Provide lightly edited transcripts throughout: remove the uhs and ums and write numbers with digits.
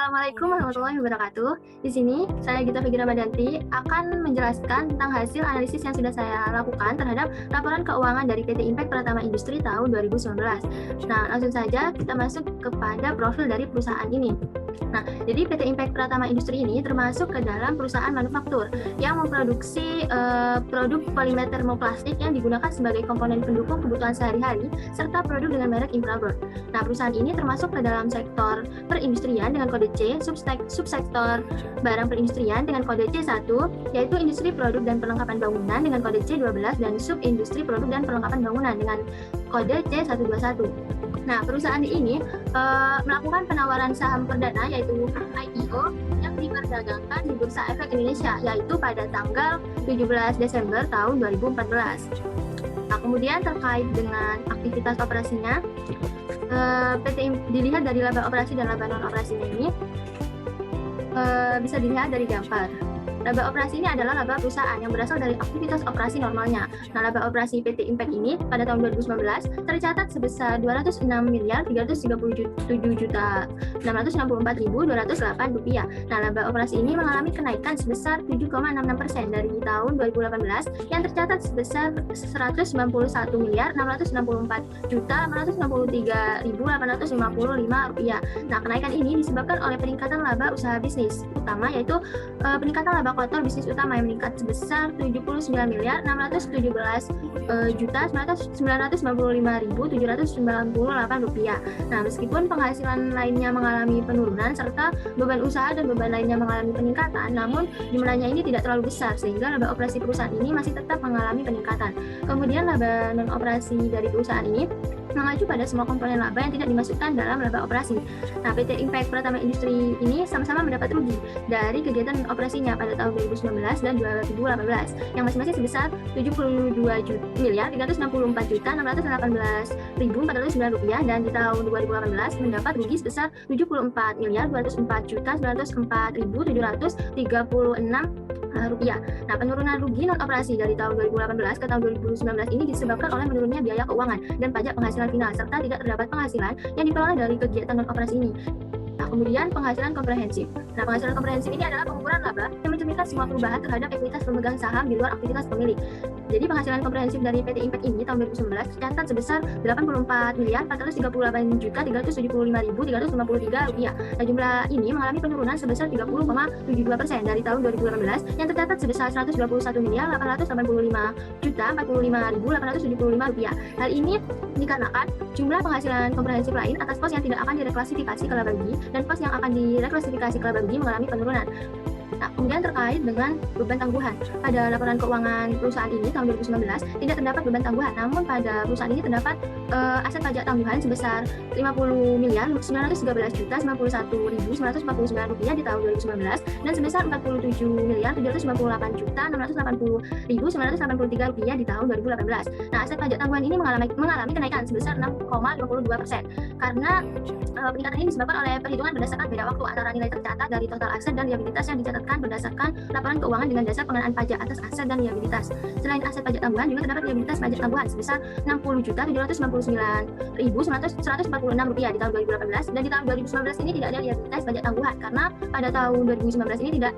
Assalamualaikum warahmatullahi wabarakatuh. Di sini saya Gita Figira Madanti akan menjelaskan tentang hasil analisis yang sudah saya lakukan terhadap laporan keuangan dari PT Impact Pratama Industri tahun 2019. Nah, langsung saja kita masuk kepada profil dari perusahaan ini. Nah, jadi PT Impact Pratama Industri ini termasuk ke dalam perusahaan manufaktur yang memproduksi produk polimer termoplastik yang digunakan sebagai komponen pendukung kebutuhan sehari-hari serta produk dengan merek Infraboard. Nah, perusahaan ini termasuk ke dalam sektor perindustrian dengan kode C, subsektor barang perindustrian dengan kode C1, yaitu industri produk dan perlengkapan bangunan dengan kode C12 dan subindustri produk dan perlengkapan bangunan dengan kode C121. Nah, perusahaan ini melakukan penawaran saham perdana yaitu IPO yang diperdagangkan di Bursa Efek Indonesia yaitu pada tanggal 17 Desember tahun 2014. Nah, kemudian terkait dengan aktivitas operasinya, dilihat dari laba operasi dan laba non operasinya ini bisa dilihat dari gambar. Laba operasi ini adalah laba perusahaan yang berasal dari aktivitas operasi normalnya. Nah, laba operasi PT Impact ini pada tahun 2019 tercatat sebesar Rp206.337.664.208. Nah, laba operasi ini mengalami kenaikan sebesar 7,66% dari tahun 2018 yang tercatat sebesar Rp191.664.863.855. Nah, kenaikan ini disebabkan oleh peningkatan laba usaha bisnis utama yaitu peningkatan laba kotor bisnis utama yang meningkat sebesar Rp79.617.995.798. Nah, meskipun penghasilan lainnya mengalami penurunan serta beban usaha dan beban lainnya mengalami peningkatan, namun jumlahnya ini tidak terlalu besar sehingga laba operasi perusahaan ini masih tetap mengalami peningkatan. Kemudian laba non operasi dari perusahaan ini mengacu pada semua komponen laba yang tidak dimasukkan dalam laba operasi. Nah, PT Impact Pratama Industri ini sama-sama mendapat rugi dari kegiatan operasinya pada tahun 2019 dan 2018 yang masing-masing sebesar Rp72.364.618.409 dan di tahun 2018 mendapat rugi sebesar Rp74.204.736. Nah, penurunan rugi non operasi dari tahun 2018 ke tahun 2019 ini disebabkan oleh menurunnya biaya keuangan dan pajak penghasilan final serta tidak terdapat penghasilan yang diperoleh dari kegiatan non operasi ini. Nah, kemudian penghasilan komprehensif. Nah, penghasilan komprehensif ini adalah pengukuran laba yang mencerminkan semua perubahan terhadap ekuitas pemegang saham di luar aktivitas pemilik. Jadi penghasilan komprehensif dari PT Impact ini tahun 2019 tercatat sebesar Rp84.475.375.353. Nah, jumlah ini mengalami penurunan sebesar 30,72% dari tahun 2018 yang tercatat sebesar Rp121.845.045.875. Hal ini dikarenakan jumlah penghasilan komprehensif lain atas pos yang tidak akan direklasifikasi ke laba rugi dan pos yang akan direklasifikasi ke laba rugi mengalami penurunan. Nah, kemudian terkait dengan beban tangguhan. Pada laporan keuangan perusahaan ini tahun 2019 tidak terdapat beban tangguhan, namun pada perusahaan ini terdapat aset pajak tangguhan sebesar Rp50.913.91.949 di tahun 2019 dan sebesar Rp47.780.983 di tahun 2018. Nah, aset pajak tangguhan ini mengalami kenaikan sebesar 6,52% karena peningkatan ini disebabkan oleh perhitungan berdasarkan beda waktu antara nilai tercatat dari total aset dan liabilitas yang dicatatkan berdasarkan laporan keuangan dengan dasar pengenaan pajak atas aset dan liabilitas. Selain aset pajak tangguhan juga terdapat liabilitas pajak tangguhan sebesar Rp60.799.146 di tahun 2018 dan di tahun 2019 ini tidak ada liabilitas pajak tangguhan karena pada tahun 2019 ini tidak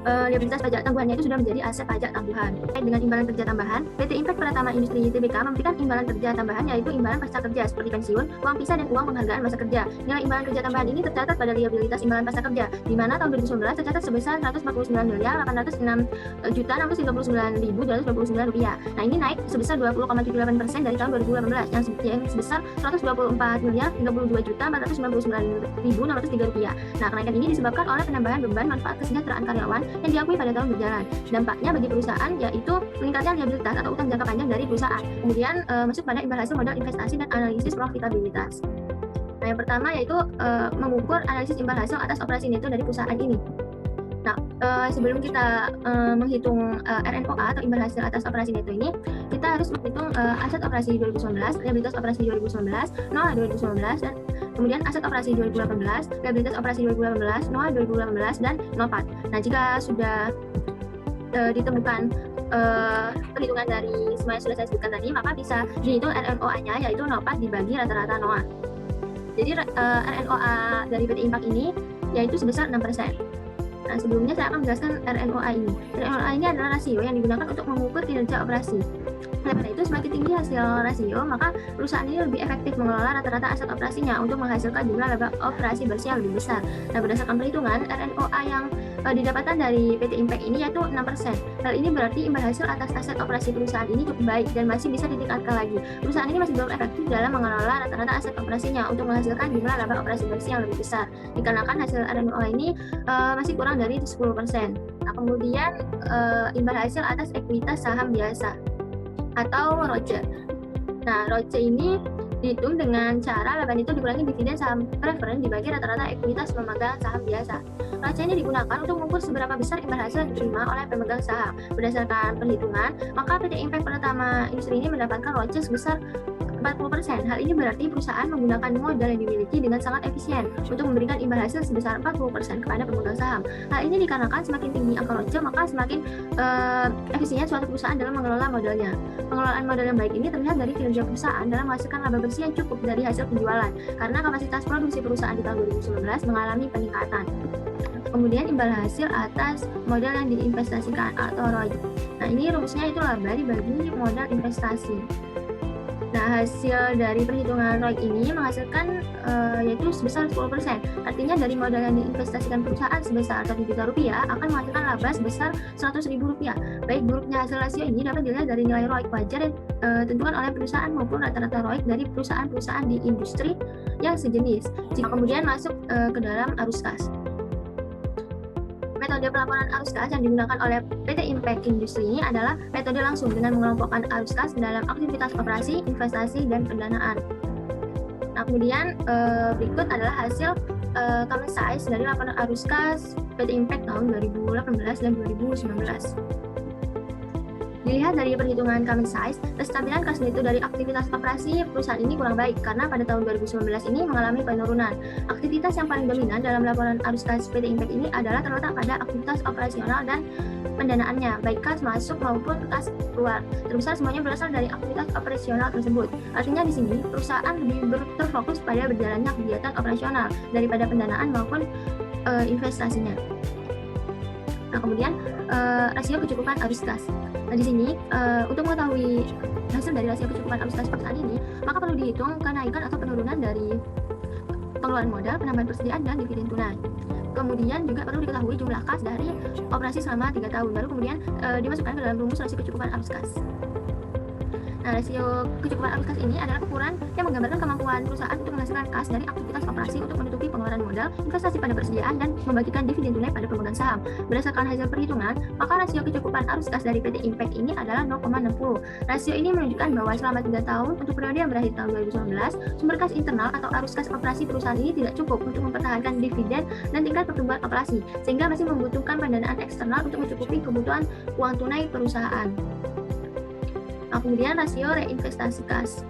liabilitas pajak tangguhannya itu sudah menjadi aset pajak tangguhan. Dengan imbalan kerja tambahan, PT Impact Pratama Industri Tbk memberikan imbalan kerja tambahan yaitu imbalan pasca kerja seperti pensiun, uang pisah dan uang penghargaan masa kerja. Nilai imbalan kerja tambahan ini tercatat pada liabilitas imbalan pasca kerja, di mana tahun 2019 tercatat sebesar Rp149.806.299.229. Nah, ini naik sebesar 20,78% dari tahun 2018 yang sebesar Rp124.032.499.603. Nah, kenaikan ini disebabkan oleh penambahan beban manfaat kesejahteraan karyawan yang diakui pada tahun berjalan. Dampaknya bagi perusahaan yaitu meningkatnya liabilitas atau utang jangka panjang dari perusahaan. Kemudian masuk pada imbal hasil modal investasi dan analisis profitabilitas. Nah, yang pertama yaitu mengukur analisis imbal hasil atas operasi neto dari perusahaan ini. Nah, sebelum kita menghitung RNOA atau imbal hasil atas operasi neto ini, kita harus menghitung aset operasi 2019, liabilitas operasi 2019, NOA 2019, dan kemudian aset operasi 2018, liabilitas operasi 2018, NOA 2018, dan NOPAT. Nah, jika sudah ditemukan perhitungan dari semua yang sudah saya sebutkan tadi, maka bisa dihitung RNOA-nya yaitu NOPAT dibagi rata-rata NOA. Jadi RNOA dari PT Impact ini yaitu sebesar 6%. Nah, sebelumnya saya akan menjelaskan RNOA ini. RNOA ini adalah rasio yang digunakan untuk mengukur kinerja operasi. Oleh karena itu, semakin tinggi hasil rasio, maka perusahaan ini lebih efektif mengelola rata-rata aset operasinya untuk menghasilkan jumlah laba operasi bersih yang lebih besar. Nah, berdasarkan perhitungan, RNOA yang didapatkan dari PT Impact ini yaitu 6%. Hal ini berarti imbal hasil atas aset operasi perusahaan ini cukup baik dan masih bisa ditingkatkan lagi. Perusahaan ini masih belum efektif dalam mengelola rata-rata aset operasinya untuk menghasilkan jumlah laba operasi bersih yang lebih besar, dikarenakan hasil RNOA ini masih kurang dari 10%. Nah, kemudian imbal hasil atas ekuitas saham biasa atau ROCE. Nah, ROCE ini dihitung dengan cara laba neto dikurangi dividen saham preferen dibagi rata-rata ekuitas pemegang saham biasa. ROCE ini digunakan untuk mengukur seberapa besar imbal hasil yang diterima oleh pemegang saham. Berdasarkan perhitungan, maka PT Impact Pratama Industri ini mendapatkan ROCE sebesar 40%. Hal ini berarti perusahaan menggunakan modal yang dimiliki dengan sangat efisien untuk memberikan imbal hasil sebesar 40% kepada pemegang saham. Hal ini dikarenakan semakin tinggi angka ROCE, maka semakin efisiennya suatu perusahaan dalam mengelola modalnya. Pengelolaan modal yang baik ini terlihat dari kinerja perusahaan dalam menghasilkan laba bersih yang cukup dari hasil penjualan, karena kapasitas produksi perusahaan di tahun 2019 mengalami peningkatan. Kemudian imbal hasil atas modal yang diinvestasikan atau ROI. Nah, ini rumusnya itu laba dibagi modal investasi. Nah, hasil dari perhitungan ROI ini menghasilkan yaitu sebesar 10%. Artinya dari modal yang diinvestasikan perusahaan sebesar Rp1 akan menghasilkan laba sebesar Rp100.000. Baik buruknya hasil rasio ini dapat dilihat dari nilai ROI wajar yang ditentukan oleh perusahaan maupun rata-rata ROI dari perusahaan-perusahaan di industri yang sejenis. Jika kemudian masuk ke dalam arus kas. Metode pelaporan arus kas yang digunakan oleh PT Impact Industri ini adalah metode langsung dengan mengelompokkan arus kas dalam aktivitas operasi, investasi, dan pendanaan. Nah, kemudian berikut adalah hasil common size dari laporan arus kas PT Impact tahun 2018 dan 2019. Dilihat dari perhitungan common size, kestabilan kas neto dari aktivitas operasi perusahaan ini kurang baik karena pada tahun 2019 ini mengalami penurunan. Aktivitas yang paling dominan dalam laporan arus kas PT Impact ini adalah terletak pada aktivitas operasional dan pendanaannya, baik kas masuk maupun kas keluar. Terbesar semuanya berasal dari aktivitas operasional tersebut. Artinya di sini perusahaan lebih terfokus pada berjalannya kegiatan operasional daripada pendanaan maupun investasinya. Nah, kemudian rasio kecukupan arus kas. Nah, di sini untuk mengetahui hasil dari rasio kecukupan arus kas perusahaan ini, maka perlu dihitung kenaikan atau penurunan dari pengeluaran modal, penambahan persediaan, dan dividen tunai. Kemudian juga perlu diketahui jumlah kas dari operasi selama 3 tahun. Baru kemudian dimasukkan ke dalam rumus rasio kecukupan arus kas. Nah, rasio kecukupan arus kas ini adalah ukuran yang menggambarkan kemampuan perusahaan untuk menghasilkan kas dari aktivitas operasi untuk menutupi pengeluaran modal, investasi pada persediaan, dan membagikan dividen tunai pada pemegang saham. Berdasarkan hasil perhitungan, maka rasio kecukupan arus kas dari PT Impact ini adalah 0,60. Rasio ini menunjukkan bahwa selama 3 tahun untuk periode yang berakhir tahun 2019, sumber kas internal atau arus kas operasi perusahaan ini tidak cukup untuk mempertahankan dividen dan tingkat pertumbuhan operasi, sehingga masih membutuhkan pendanaan eksternal untuk mencukupi kebutuhan uang tunai perusahaan. Nah, kemudian rasio reinvestasi kas.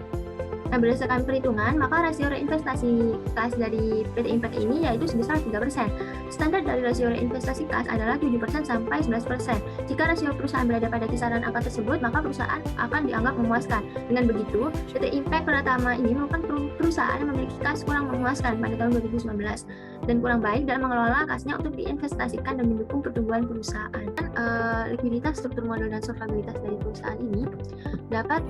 Nah, berdasarkan perhitungan, maka rasio reinvestasi kas dari PT Impact ini yaitu sebesar 3%. Standar dari rasio reinvestasi kas adalah 7% sampai 11%. Jika rasio perusahaan berada pada kisaran angka tersebut, maka perusahaan akan dianggap memuaskan. Dengan begitu, PT Impact Pratama ini merupakan perusahaan yang memiliki kas kurang memuaskan pada tahun 2019 dan kurang baik dalam mengelola kasnya untuk diinvestasikan dan mendukung pertumbuhan perusahaan. Likuiditas, struktur modal, dan solvabilitas dari perusahaan ini dapat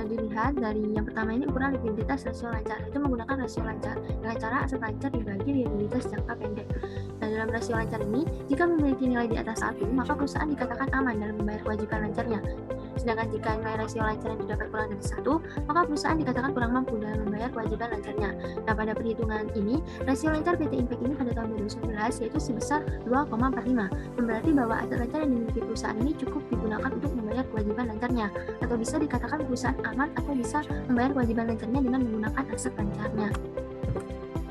dilihat dari yang pertama ini ukuran likuiditas rasio lancar, itu menggunakan rasio lancar dengan cara aset lancar dibagi likuiditas jangka pendek. Nah, dalam rasio lancar ini, jika memiliki nilai di atas 1, maka perusahaan dikatakan aman dalam membayar kewajiban lancarnya. Sedangkan jika nilai rasio lancar yang didapat kurang dari 1, maka perusahaan dikatakan kurang mampu dalam membayar kewajiban lancarnya. Nah, pada perhitungan ini, rasio lancar PT Impact ini pada tahun 2019 yaitu sebesar 2,45, yang berarti bahwa aset lancar yang dimiliki perusahaan ini cukup digunakan untuk membayar kewajiban lancarnya, atau bisa dikatakan perusahaan aman atau bisa membayar kewajiban lancarnya dengan menggunakan aset lancarnya.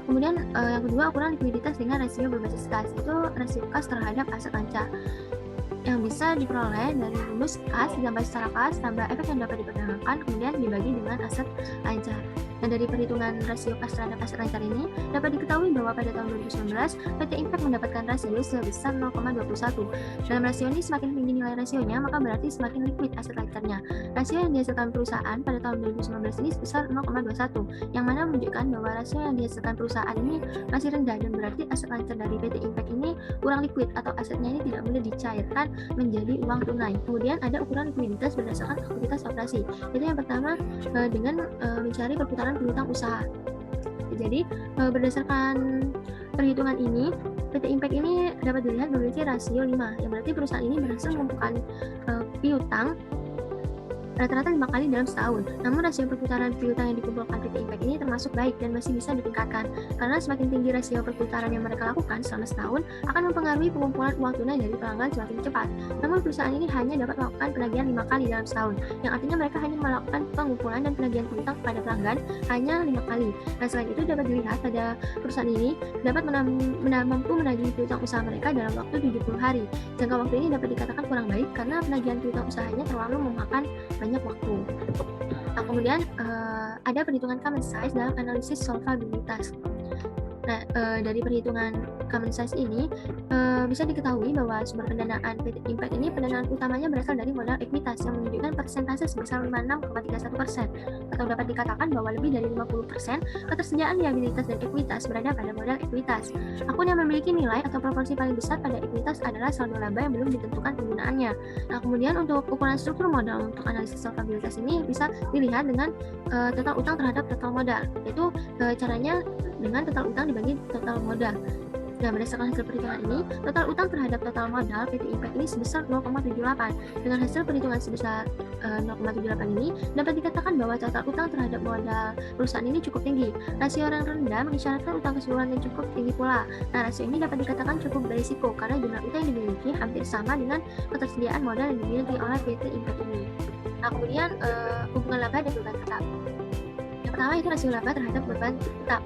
Kemudian yang kedua, ukuran likuiditas dengan rasio berbasis kas, itu rasio kas terhadap aset lancar yang bisa diperoleh dari rumus kas ditambah secara kas tambah efek yang dapat diperdagangkan kemudian dibagi dengan aset lancar. Nah, dari perhitungan rasio kas terhadap aset lancar ini, dapat diketahui bahwa pada tahun 2019, PT Impact mendapatkan rasio sebesar 0,21. Dalam rasio ini, semakin tinggi nilai rasionya, maka berarti semakin liquid aset lancarnya. Rasio yang dihasilkan perusahaan pada tahun 2019 ini sebesar 0,21, yang mana menunjukkan bahwa rasio yang dihasilkan perusahaan ini masih rendah dan berarti aset lancar dari PT Impact ini kurang liquid atau asetnya ini tidak boleh dicairkan menjadi uang tunai. Kemudian ada ukuran likuiditas berdasarkan aktivitas operasi. Itu yang pertama dengan mencari perputaran piutang usaha. Jadi berdasarkan perhitungan ini, PT Impact ini dapat dilihat memiliki rasio 5, yang berarti perusahaan ini berhasil mengumpulkan piutang rata-rata 5 kali dalam setahun. Namun rasio perputaran piutang yang dikumpulkan PT Impact ini termasuk baik dan masih bisa ditingkatkan, karena semakin tinggi rasio perputaran yang mereka lakukan selama setahun akan mempengaruhi pengumpulan uang tunai dari pelanggan semakin cepat. Namun perusahaan ini hanya dapat melakukan penagihan 5 kali dalam setahun, yang artinya mereka hanya melakukan pengumpulan dan penagihan piutang kepada pelanggan hanya 5 kali. Nah, selain itu dapat dilihat pada perusahaan ini dapat mampu menagih piutang usaha mereka dalam waktu 70 hari. Jangka waktu ini dapat dikatakan kurang baik karena penagihan piutang usahanya terlalu memakan banyak waktu. Nah, kemudian ada perhitungan common size dalam analisis solvabilitas. Nah, dari perhitungan common size ini bisa diketahui bahwa sumber pendanaan PT Impact ini pendanaan utamanya berasal dari modal ekuitas yang menunjukkan persentase sebesar 56,31%, atau dapat dikatakan bahwa lebih dari 50% ketersediaan liabilitas dan ekuitas berada pada modal ekuitas. Akun yang memiliki nilai atau proporsi paling besar pada ekuitas adalah saldo laba yang belum ditentukan penggunaannya. Nah, kemudian untuk ukuran struktur modal untuk analisis solvabilitas ini bisa dilihat dengan total utang terhadap total modal, yaitu caranya dengan total utang dibagi total modal. Nah, berdasarkan hasil perhitungan ini, total utang terhadap total modal PT Impact ini sebesar 0,78. Dengan hasil perhitungan sebesar 0,78 ini, dapat dikatakan bahwa total utang terhadap modal perusahaan ini cukup tinggi. Rasio yang rendah mengisyaratkan utang keseluruhan yang cukup tinggi pula. Nah, rasio ini dapat dikatakan cukup berisiko karena jumlah utang yang dimiliki hampir sama dengan ketersediaan modal yang dimiliki oleh PT Impact ini. Nah, kemudian hubungan laba dan beban tetap. Yang pertama itu rasio laba terhadap beban tetap.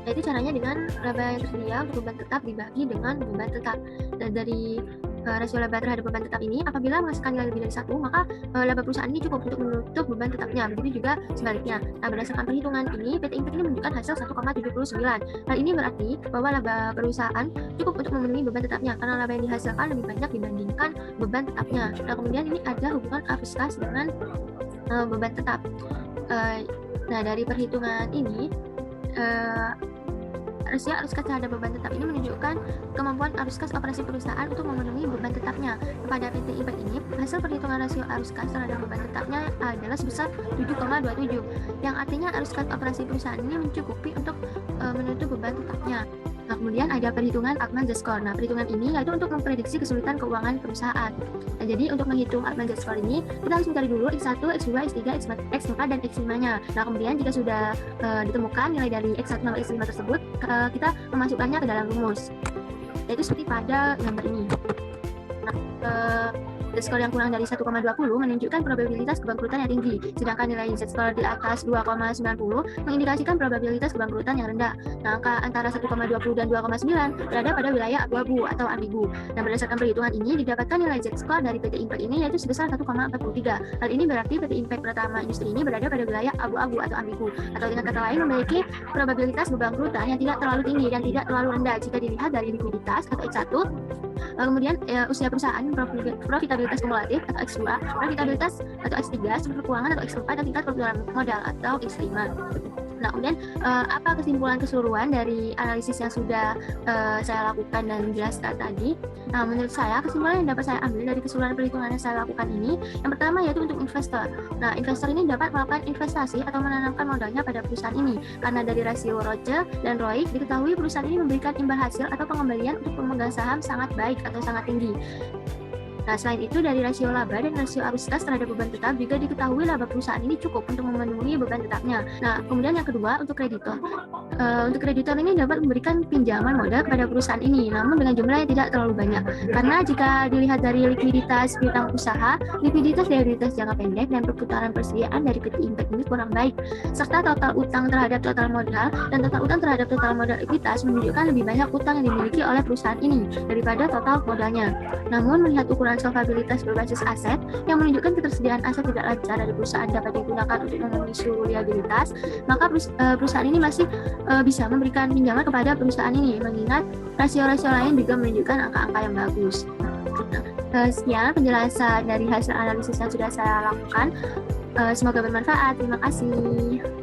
Yaitu caranya dengan laba yang tersedia untuk beban tetap dibagi dengan beban tetap. Dan dari rasio laba terhadap beban tetap ini, apabila menghasilkan nilai lebih dari 1, maka laba perusahaan ini cukup untuk menutup beban tetapnya. Begitu juga sebaliknya. Nah, berdasarkan perhitungan ini, PT Impact ini menunjukkan hasil 1,79. Hal ini berarti bahwa laba perusahaan cukup untuk memenuhi beban tetapnya, karena laba yang dihasilkan lebih banyak dibandingkan beban tetapnya. Nah, kemudian ini ada hubungan arus kas dengan beban tetap. Nah, dari perhitungan ini, rasio arus kas terhadap beban tetap ini menunjukkan kemampuan arus kas operasi perusahaan untuk memenuhi beban tetapnya. Pada PT Impact ini, hasil perhitungan rasio arus kas terhadap beban tetapnya adalah sebesar 7,27, yang artinya arus kas operasi perusahaan ini mencukupi untuk menutup beban tetapnya. Nah, kemudian ada perhitungan Altman Z-score. Nah, perhitungan ini yaitu untuk memprediksi kesulitan keuangan perusahaan. Nah, jadi untuk menghitung Altman Z-score ini, kita harus mencari dulu X1, X2, X3, X4, dan X5-nya. Nah, kemudian jika sudah ditemukan nilai dari X1 sampai X5 tersebut, kita memasukkannya ke dalam rumus, yaitu seperti pada gambar ini. Nah, Z-score yang kurang dari 1,20 menunjukkan probabilitas kebangkrutan yang tinggi, sedangkan nilai Z-score di atas 2,90 mengindikasikan probabilitas kebangkrutan yang rendah. Nah, angka antara 1,20 dan 2,9 berada pada wilayah abu-abu atau ambigu. Dan berdasarkan perhitungan ini, didapatkan nilai Z-score dari PT Impact ini yaitu sebesar 1,43. Hal ini berarti PT Impact Pratama Industri ini berada pada wilayah abu-abu atau ambigu, atau dengan kata lain memiliki probabilitas kebangkrutan yang tidak terlalu tinggi dan tidak terlalu rendah jika dilihat dari likuiditas atau X1. Kemudian usia perusahaan, profitabilitas kumulatif atau X2, profitabilitas atau X3, struktur keuangan atau X4, dan tingkat perputaran modal atau X5. Nah, kemudian apa kesimpulan keseluruhan dari analisis yang sudah saya lakukan dan jelaskan tadi? Nah, menurut saya kesimpulan yang dapat saya ambil dari keseluruhan perhitungan yang saya lakukan ini, yang pertama yaitu untuk investor. Nah, investor ini dapat melakukan investasi atau menanamkan modalnya pada perusahaan ini, karena dari rasio ROCE dan ROIC diketahui perusahaan ini memberikan imbal hasil atau pengembalian untuk pemegang saham sangat baik atau sangat tinggi. Nah, selain itu dari rasio laba dan rasio arus kas terhadap beban tetap juga diketahui laba perusahaan ini cukup untuk memenuhi beban tetapnya. Nah, kemudian yang kedua untuk kreditor. Untuk kreditor ini dapat memberikan pinjaman modal kepada perusahaan ini, namun dengan jumlah yang tidak terlalu banyak. Karena jika dilihat dari likuiditas piutang usaha, likuiditas dari jangka pendek dan perputaran persediaan dari PT Impact ini kurang baik, serta total utang terhadap total modal dan total utang terhadap total modal likuiditas menunjukkan lebih banyak utang yang dimiliki oleh perusahaan ini daripada total modalnya. Namun, melihat ukuran solvabilitas berbasis aset yang menunjukkan ketersediaan aset tidak lancar dari perusahaan dapat digunakan untuk memenuhi seluruh liabilitas, maka perusahaan ini masih bisa memberikan pinjaman kepada perusahaan ini, mengingat rasio-rasio lain juga menunjukkan angka-angka yang bagus. Sekian penjelasan dari hasil analisis yang sudah saya lakukan. Semoga bermanfaat. Terima kasih.